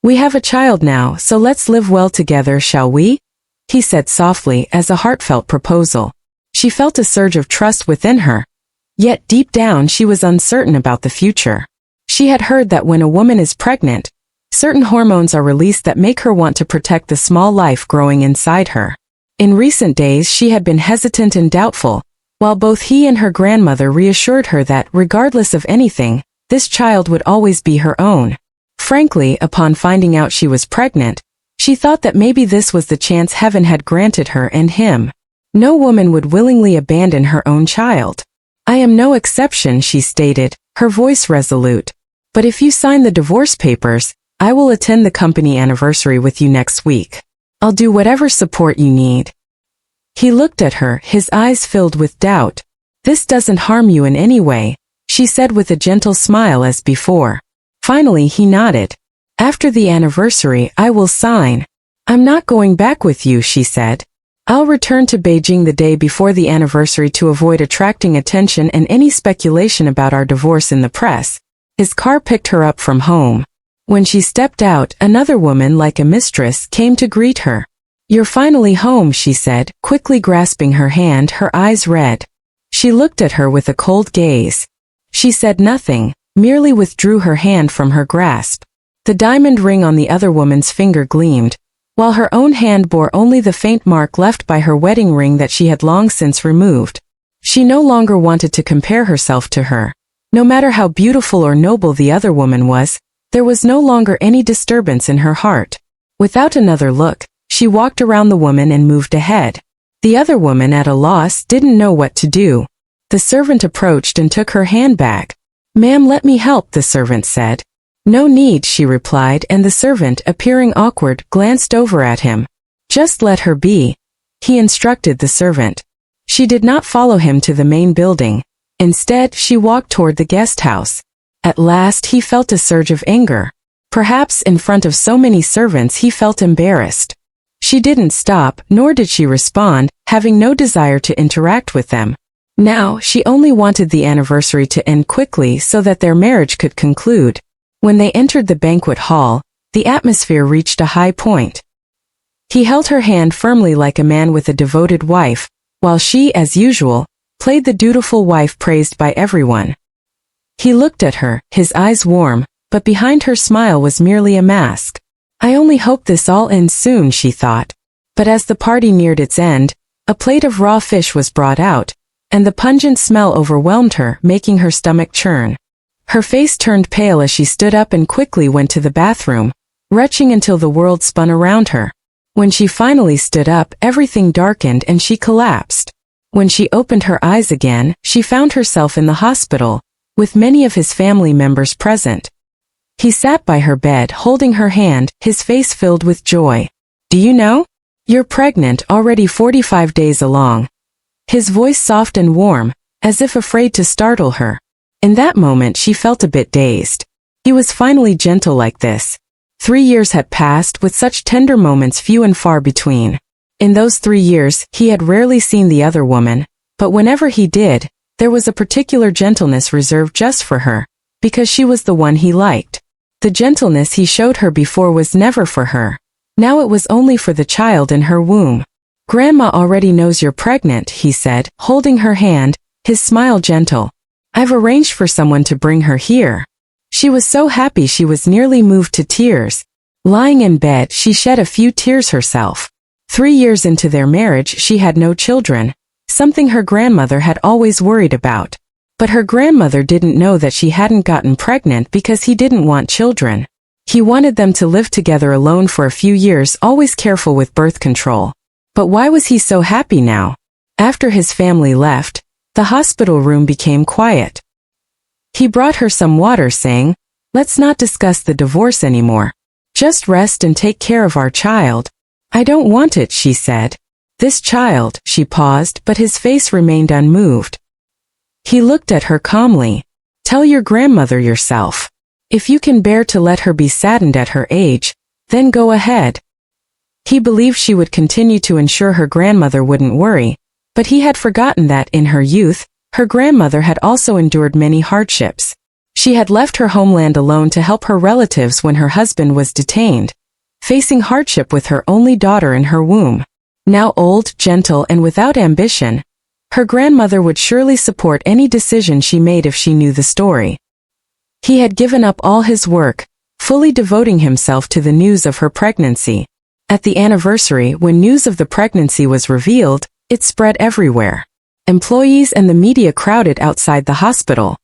We have a child now, so let's live well together, shall we? He said softly as a heartfelt proposal. She felt a surge of trust within her. Yet deep down she was uncertain about the future. She had heard that when a woman is pregnant, certain hormones are released that make her want to protect the small life growing inside her. In recent days she had been hesitant and doubtful, while both he and her grandmother reassured her that, regardless of anything, this child would always be her own. Frankly, upon finding out she was pregnant, she thought that maybe this was the chance heaven had granted her and him. No woman would willingly abandon her own child. I am no exception, she stated, her voice resolute. But if you sign the divorce papers, I will attend the company anniversary with you next week. I'll do whatever support you need. He looked at her, his eyes filled with doubt. This doesn't harm you in any way, she said with a gentle smile as before. Finally he nodded. After the anniversary I will sign. I'm not going back with you, she said. I'll return to Beijing the day before the anniversary to avoid attracting attention and any speculation about our divorce in the press. His car picked her up from home. When she stepped out, another woman like a mistress came to greet her. You're finally home, she said, quickly grasping her hand, her eyes red. She looked at her with a cold gaze. She said nothing, merely withdrew her hand from her grasp. The diamond ring on the other woman's finger gleamed, while her own hand bore only the faint mark left by her wedding ring that she had long since removed. She no longer wanted to compare herself to her. No matter how beautiful or noble the other woman was, there was no longer any disturbance in her heart. Without another look, she walked around the woman and moved ahead. The other woman, at a loss, didn't know what to do. The servant approached and took her handbag. Ma'am, let me help, the servant said. No need, she replied, and the servant, appearing awkward, glanced over at him. Just let her be, he instructed the servant. She did not follow him to the main building. Instead, she walked toward the guest house. At last he felt a surge of anger. Perhaps in front of so many servants he felt embarrassed. She didn't stop, nor did she respond, having no desire to interact with them. Now, she only wanted the anniversary to end quickly so that their marriage could conclude. When they entered the banquet hall, the atmosphere reached a high point. He held her hand firmly like a man with a devoted wife, while she, as usual, played the dutiful wife praised by everyone. He looked at her, his eyes warm, but behind her smile was merely a mask. I only hope this all ends soon, she thought. But as the party neared its end, a plate of raw fish was brought out, and the pungent smell overwhelmed her, making her stomach churn. Her face turned pale as she stood up and quickly went to the bathroom, retching until the world spun around her. When she finally stood up, everything darkened and she collapsed. When she opened her eyes again, she found herself in the hospital, with many of his family members present. He sat by her bed, holding her hand, his face filled with joy. Do you know? You're pregnant, already 45 days along. His voice soft and warm, as if afraid to startle her. In that moment she felt a bit dazed. He was finally gentle like this. 3 years had passed, with such tender moments few and far between. In those 3 years, he had rarely seen the other woman, but whenever he did, there was a particular gentleness reserved just for her, because she was the one he liked. The gentleness he showed her before was never for her. Now it was only for the child in her womb. Grandma already knows you're pregnant, he said, holding her hand, his smile gentle. I've arranged for someone to bring her here. She was so happy she was nearly moved to tears. Lying in bed, she shed a few tears herself. 3 years into their marriage, she had no children, something her grandmother had always worried about. But her grandmother didn't know that she hadn't gotten pregnant because he didn't want children. He wanted them to live together alone for a few years, always careful with birth control. But why was he so happy now? After his family left, the hospital room became quiet. He brought her some water, saying, "Let's not discuss the divorce anymore. Just rest and take care of our child." "I don't want it," she said. "This child," she paused, but his face remained unmoved. He looked at her calmly. "Tell your grandmother yourself. If you can bear to let her be saddened at her age, then go ahead." He believed she would continue to ensure her grandmother wouldn't worry, but he had forgotten that, in her youth, her grandmother had also endured many hardships. She had left her homeland alone to help her relatives when her husband was detained, facing hardship with her only daughter in her womb. Now old, gentle, and without ambition, her grandmother would surely support any decision she made if she knew the story. He had given up all his work, fully devoting himself to the news of her pregnancy. At the anniversary, when news of the pregnancy was revealed, it spread everywhere. Employees and the media crowded outside the hospital.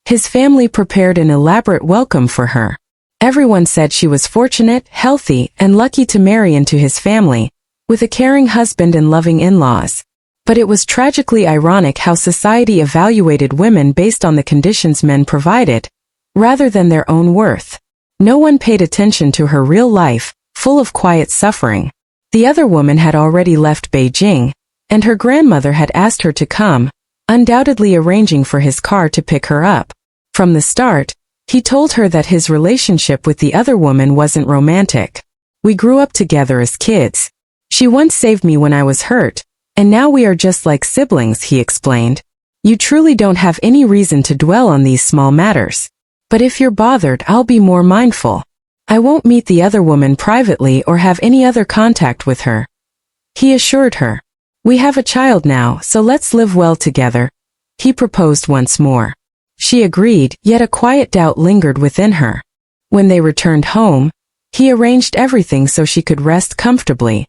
His family prepared an elaborate welcome for her. Everyone said she was fortunate, healthy, and lucky to marry into his family, with a caring husband and loving in-laws. But it was tragically ironic how society evaluated women based on the conditions men provided, rather than their own worth. No one paid attention to her real life, full of quiet suffering. The other woman had already left Beijing, and her grandmother had asked her to come, undoubtedly arranging for his car to pick her up. From the start, he told her that his relationship with the other woman wasn't romantic. We grew up together as kids. She once saved me when I was hurt, and now we are just like siblings, he explained. You truly don't have any reason to dwell on these small matters. But if you're bothered, I'll be more mindful. I won't meet the other woman privately or have any other contact with her. He assured her. We have a child now, so let's live well together, he proposed once more. She agreed, yet a quiet doubt lingered within her. When they returned home, he arranged everything so she could rest comfortably.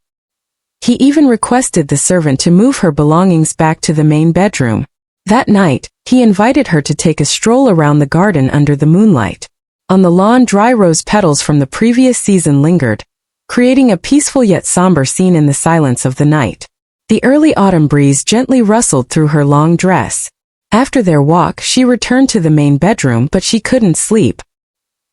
He even requested the servant to move her belongings back to the main bedroom. That night, he invited her to take a stroll around the garden under the moonlight. On the lawn, dry rose petals from the previous season lingered, creating a peaceful yet somber scene in the silence of the night. The early autumn breeze gently rustled through her long dress. After their walk, she returned to the main bedroom, but she couldn't sleep.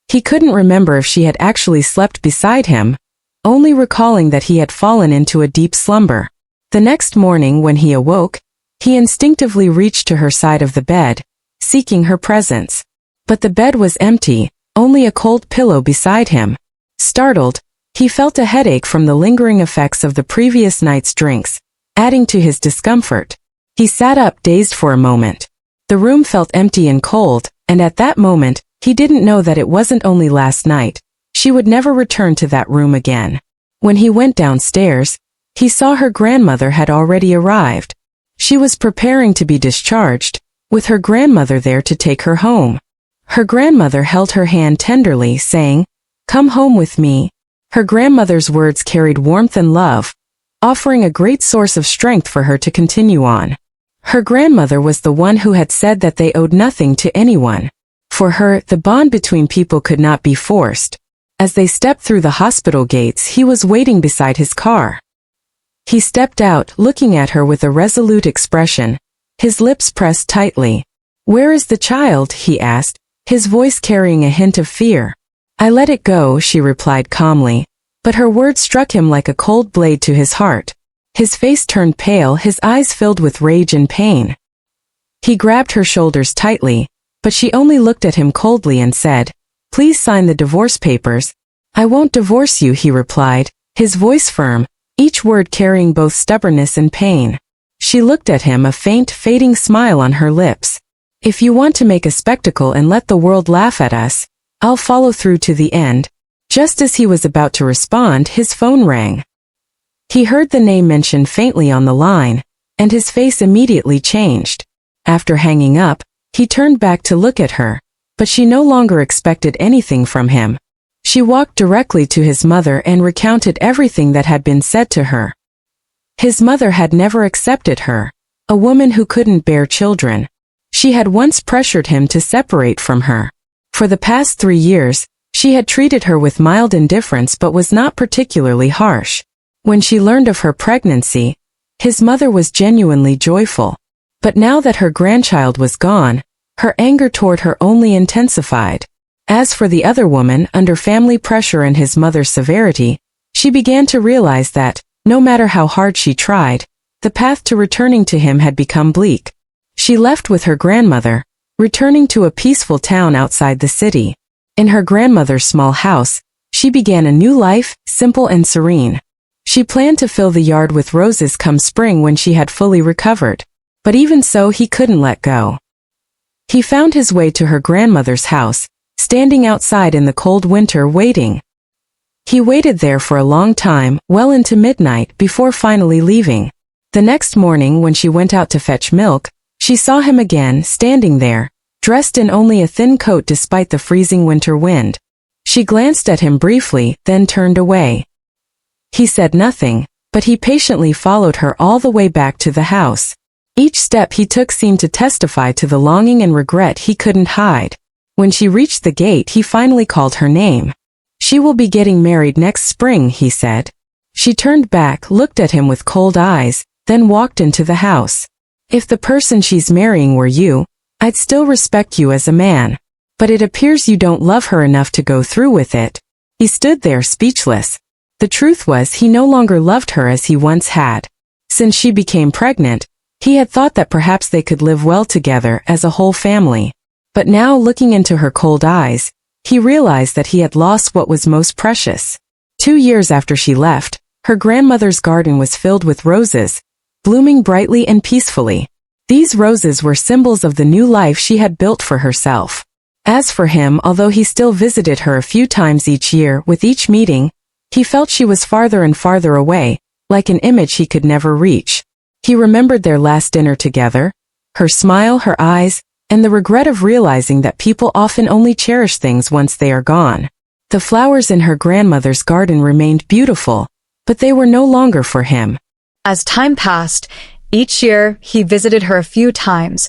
He couldn't remember if she had actually slept beside him, only recalling that he had fallen into a deep slumber. The next morning when he awoke, he instinctively reached to her side of the bed, seeking her presence. But the bed was empty, only a cold pillow beside him. Startled, he felt a headache from the lingering effects of the previous night's drinks, adding to his discomfort. He sat up, dazed for a moment. The room felt empty and cold, and at that moment, he didn't know that it wasn't only last night. She would never return to that room again. When he went downstairs, he saw her grandmother had already arrived. She was preparing to be discharged, with her grandmother there to take her home. Her grandmother held her hand tenderly, saying, "Come home with me." Her grandmother's words carried warmth and love, offering a great source of strength for her to continue on. Her grandmother was the one who had said that they owed nothing to anyone. For her, the bond between people could not be forced. As they stepped through the hospital gates, he was waiting beside his car. He stepped out, looking at her with a resolute expression, his lips pressed tightly. "Where is the child?" he asked, his voice carrying a hint of fear. "I let it go," she replied calmly, but her words struck him like a cold blade to his heart. His face turned pale, his eyes filled with rage and pain. He grabbed her shoulders tightly, but she only looked at him coldly and said, "Please sign the divorce papers." "I won't divorce you," he replied, his voice firm, each word carrying both stubbornness and pain. She looked at him, a faint, fading smile on her lips. "If you want to make a spectacle and let the world laugh at us, I'll follow through to the end." Just as he was about to respond, his phone rang. He heard the name mentioned faintly on the line, and his face immediately changed. After hanging up, he turned back to look at her, but she no longer expected anything from him. She walked directly to his mother and recounted everything that had been said to her. His mother had never accepted her, a woman who couldn't bear children. She had once pressured him to separate from her. For the past 3 years, she had treated her with mild indifference but was not particularly harsh. When she learned of her pregnancy, his mother was genuinely joyful. But now that her grandchild was gone, her anger toward her only intensified. As for the other woman, under family pressure and his mother's severity, she began to realize that, no matter how hard she tried, the path to returning to him had become bleak. She left with her grandmother, returning to a peaceful town outside the city. In her grandmother's small house, she began a new life, simple and serene. She planned to fill the yard with roses come spring when she had fully recovered. But even so, he couldn't let go. He found his way to her grandmother's house, standing outside in the cold winter waiting. He waited there for a long time, well into midnight, before finally leaving. The next morning when she went out to fetch milk, she saw him again, standing there, dressed in only a thin coat despite the freezing winter wind. She glanced at him briefly, then turned away. He said nothing, but he patiently followed her all the way back to the house. Each step he took seemed to testify to the longing and regret he couldn't hide. When she reached the gate, he finally called her name. "She will be getting married next spring," he said. She turned back, looked at him with cold eyes, then walked into the house. "If the person she's marrying were you, I'd still respect you as a man. But it appears you don't love her enough to go through with it." He stood there speechless. The truth was he no longer loved her as he once had. Since she became pregnant, he had thought that perhaps they could live well together as a whole family. But now, looking into her cold eyes, he realized that he had lost what was most precious. 2 years after she left, her grandmother's garden was filled with roses, blooming brightly and peacefully. These roses were symbols of the new life she had built for herself. As for him, although he still visited her a few times each year, with each meeting, he felt she was farther and farther away, like an image he could never reach. He remembered their last dinner together, her smile, her eyes, and the regret of realizing that people often only cherish things once they are gone. The flowers in her grandmother's garden remained beautiful, but they were no longer for him. As time passed, each year he visited her a few times,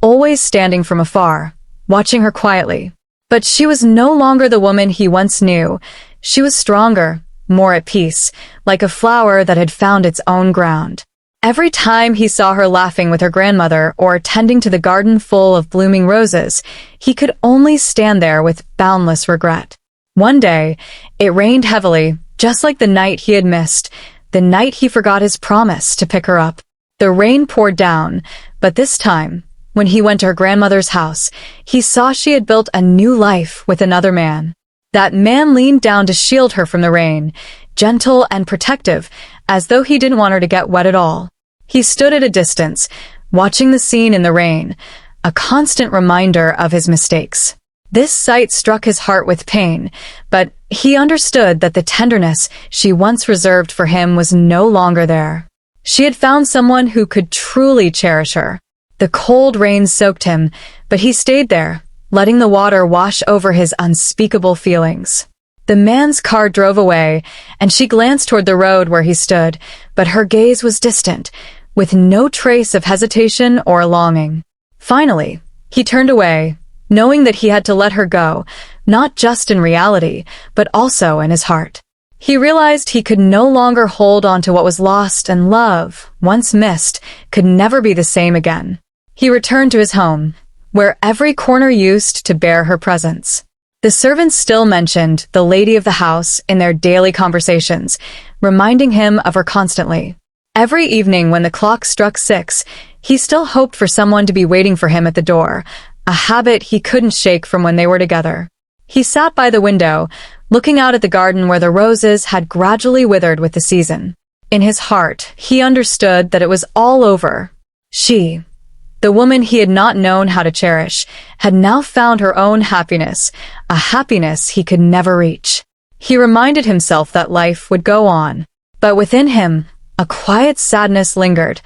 always standing from afar, watching her quietly. But she was no longer the woman he once knew. She was stronger, more at peace, like a flower that had found its own ground. Every time he saw her laughing with her grandmother or tending to the garden full of blooming roses, he could only stand there with boundless regret. One day, it rained heavily, just like the night he had missed, the night he forgot his promise to pick her up. The rain poured down, but this time, when he went to her grandmother's house, he saw she had built a new life with another man. That man leaned down to shield her from the rain, gentle and protective, as though he didn't want her to get wet at all. He stood at a distance, watching the scene in the rain, a constant reminder of his mistakes. This sight struck his heart with pain, but he understood that the tenderness she once reserved for him was no longer there. She had found someone who could truly cherish her. The cold rain soaked him, but he stayed there, letting the water wash over his unspeakable feelings. The man's car drove away, and she glanced toward the road where he stood, but her gaze was distant, with no trace of hesitation or longing. Finally, he turned away, knowing that he had to let her go, not just in reality, but also in his heart. He realized he could no longer hold on to what was lost, and love, once missed, could never be the same again. He returned to his home, where every corner used to bear her presence. The servants still mentioned the lady of the house in their daily conversations, reminding him of her constantly. Every evening when the clock struck 6, he still hoped for someone to be waiting for him at the door, a habit he couldn't shake from when they were together. He sat by the window, looking out at the garden where the roses had gradually withered with the season. In his heart, he understood that it was all over. She, the woman he had not known how to cherish, had now found her own happiness, a happiness he could never reach. He reminded himself that life would go on, but within him, a quiet sadness lingered,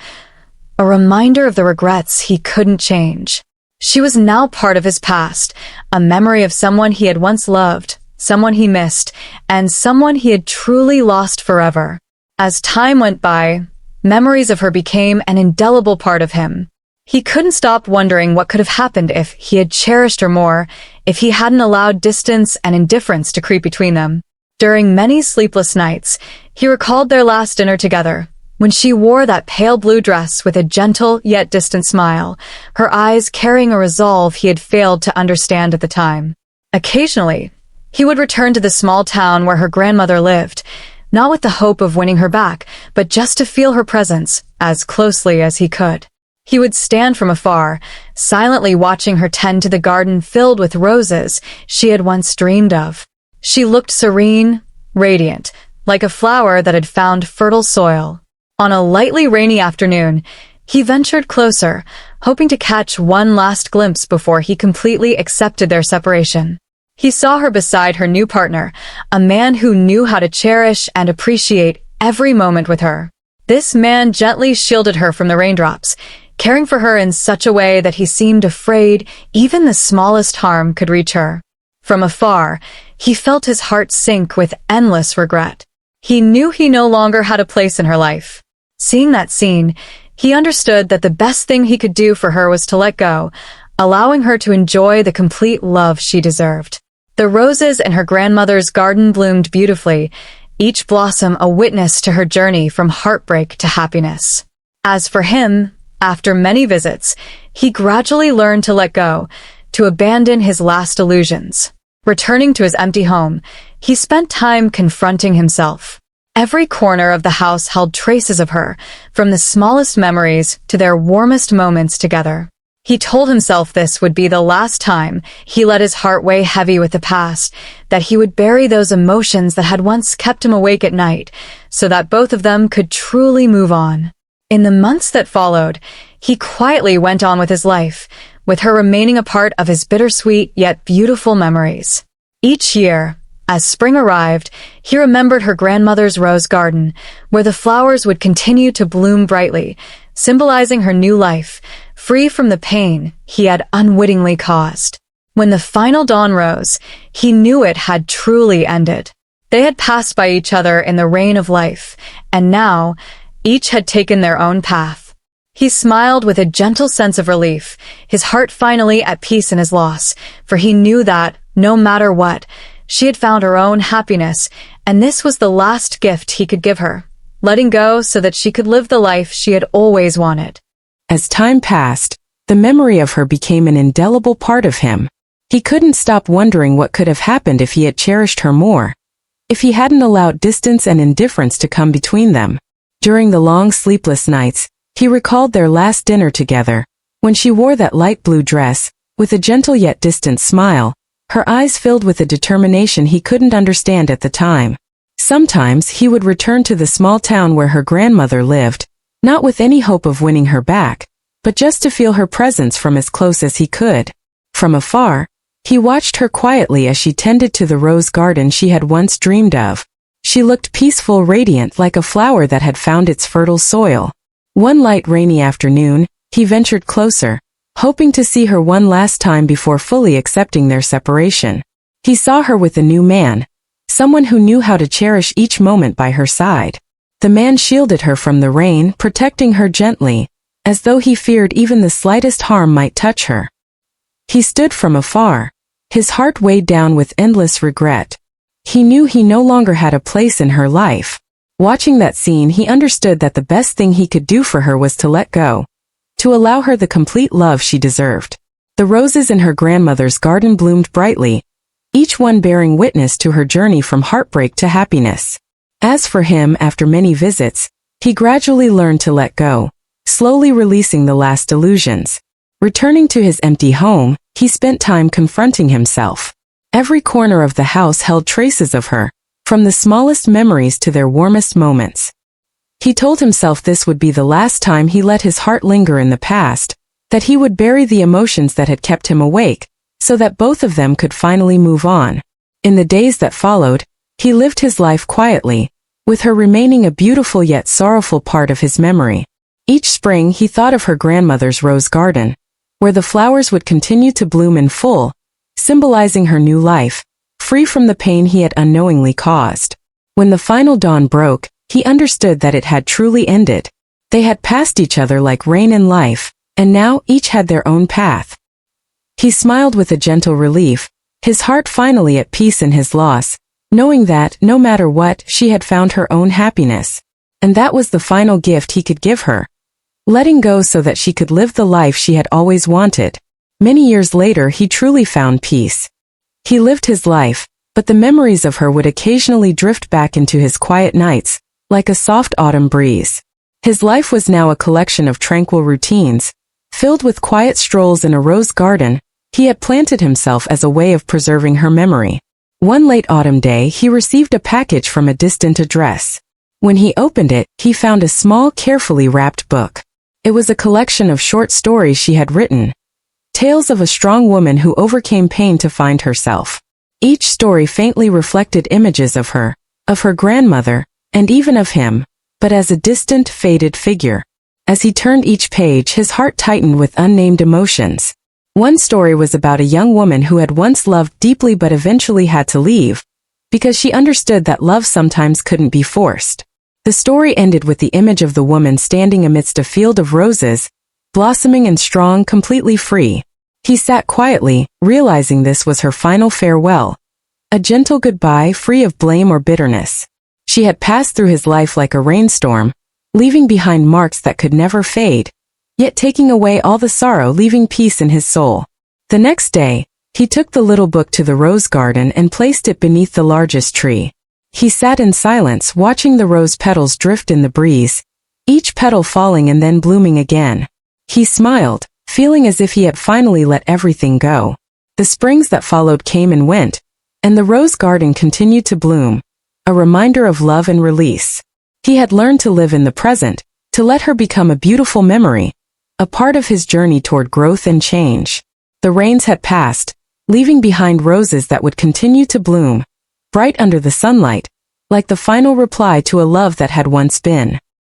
a reminder of the regrets he couldn't change. She was now part of his past, a memory of someone he had once loved, someone he missed, and someone he had truly lost forever. As time went by, memories of her became an indelible part of him. He couldn't stop wondering what could have happened if he had cherished her more, if he hadn't allowed distance and indifference to creep between them. During many sleepless nights, he recalled their last dinner together, when she wore that pale blue dress with a gentle yet distant smile, her eyes carrying a resolve he had failed to understand at the time. Occasionally, he would return to the small town where her grandmother lived, not with the hope of winning her back, but just to feel her presence as closely as he could. He would stand from afar, silently watching her tend to the garden filled with roses she had once dreamed of. She looked serene, radiant, like a flower that had found fertile soil. On a lightly rainy afternoon, He ventured closer, hoping to catch one last glimpse before he completely accepted their separation. He saw her beside her new partner, a man who knew how to cherish and appreciate every moment with her. This man gently shielded her from the raindrops, caring for her in such a way that he seemed afraid even the smallest harm could reach her. From afar, he felt his heart sink with endless regret. He knew he no longer had a place in her life. Seeing that scene, he understood that the best thing he could do for her was to let go, allowing her to enjoy the complete love she deserved. The roses in her grandmother's garden bloomed beautifully, each blossom a witness to her journey from heartbreak to happiness. As for him, after many visits, he gradually learned to let go, to abandon his last illusions. Returning to his empty home, he spent time confronting himself. Every corner of the house held traces of her, from the smallest memories to their warmest moments together. He told himself this would be the last time he let his heart weigh heavy with the past, that he would bury those emotions that had once kept him awake at night, so that both of them could truly move on. In the months that followed, he quietly went on with his life, with her remaining a part of his bittersweet yet beautiful memories. Each year, as spring arrived, he remembered her grandmother's rose garden, where the flowers would continue to bloom brightly, symbolizing her new life, free from the pain he had unwittingly caused. When the final dawn rose, he knew it had truly ended. They had passed by each other in the rain of life, and now, each had taken their own path. He smiled with a gentle sense of relief, his heart finally at peace in his loss, for he knew that, no matter what, she had found her own happiness, and this was the last gift he could give her, letting go so that she could live the life she had always wanted. As time passed, the memory of her became an indelible part of him. He couldn't stop wondering what could have happened if he had cherished her more, if he hadn't allowed distance and indifference to come between them. During the long sleepless nights, he recalled their last dinner together, when she wore that light blue dress, with a gentle yet distant smile, her eyes filled with a determination he couldn't understand at the time. Sometimes he would return to the small town where her grandmother lived, not with any hope of winning her back, but just to feel her presence from as close as he could. From afar, he watched her quietly as she tended to the rose garden she had once dreamed of. She looked peaceful, radiant, like a flower that had found its fertile soil. One light rainy afternoon, he ventured closer, hoping to see her one last time before fully accepting their separation. He saw her with a new man, someone who knew how to cherish each moment by her side. The man shielded her from the rain, protecting her gently, as though he feared even the slightest harm might touch her. He stood from afar, his heart weighed down with endless regret. He knew he no longer had a place in her life. Watching that scene, he understood that the best thing he could do for her was to let go, to allow her the complete love she deserved. The roses in her grandmother's garden bloomed brightly, each one bearing witness to her journey from heartbreak to happiness. As for him, after many visits, he gradually learned to let go, slowly releasing the last illusions. Returning to his empty home, he spent time confronting himself. Every corner of the house held traces of her, from the smallest memories to their warmest moments. He told himself this would be the last time he let his heart linger in the past, that he would bury the emotions that had kept him awake, so that both of them could finally move on. In the days that followed, he lived his life quietly, with her remaining a beautiful yet sorrowful part of his memory. Each spring he thought of her grandmother's rose garden, where the flowers would continue to bloom in full, symbolizing her new life, free from the pain he had unknowingly caused. When the final dawn broke, he understood that it had truly ended. They had passed each other like rain and life, and now each had their own path. He smiled with a gentle relief, his heart finally at peace in his loss, knowing that, no matter what, she had found her own happiness. And that was the final gift he could give her, letting go so that she could live the life she had always wanted. Many years later, he truly found peace. He lived his life, but the memories of her would occasionally drift back into his quiet nights, like a soft autumn breeze. His life was now a collection of tranquil routines, filled with quiet strolls in a rose garden he had planted himself as a way of preserving her memory. One late autumn day, he received a package from a distant address. When he opened it, he found a small, carefully wrapped book. It was a collection of short stories she had written. Tales of a strong woman who overcame pain to find herself. Each story faintly reflected images of her grandmother, and even of him, but as a distant, faded figure. As he turned each page, his heart tightened with unnamed emotions. One story was about a young woman who had once loved deeply but eventually had to leave, because she understood that love sometimes couldn't be forced. The story ended with the image of the woman standing amidst a field of roses, blossoming and strong, completely free. He sat quietly, realizing this was her final farewell. A gentle goodbye free of blame or bitterness. She had passed through his life like a rainstorm, leaving behind marks that could never fade, yet taking away all the sorrow, leaving peace in his soul. The next day, he took the little book to the rose garden and placed it beneath the largest tree. He sat in silence, watching the rose petals drift in the breeze, each petal falling and then blooming again. He smiled, feeling as if he had finally let everything go. The springs that followed came and went, and the rose garden continued to bloom, a reminder of love and release. He had learned to live in the present, to let her become a beautiful memory, a part of his journey toward growth and change. The rains had passed, leaving behind roses that would continue to bloom, bright under the sunlight, like the final reply to a love that had once been.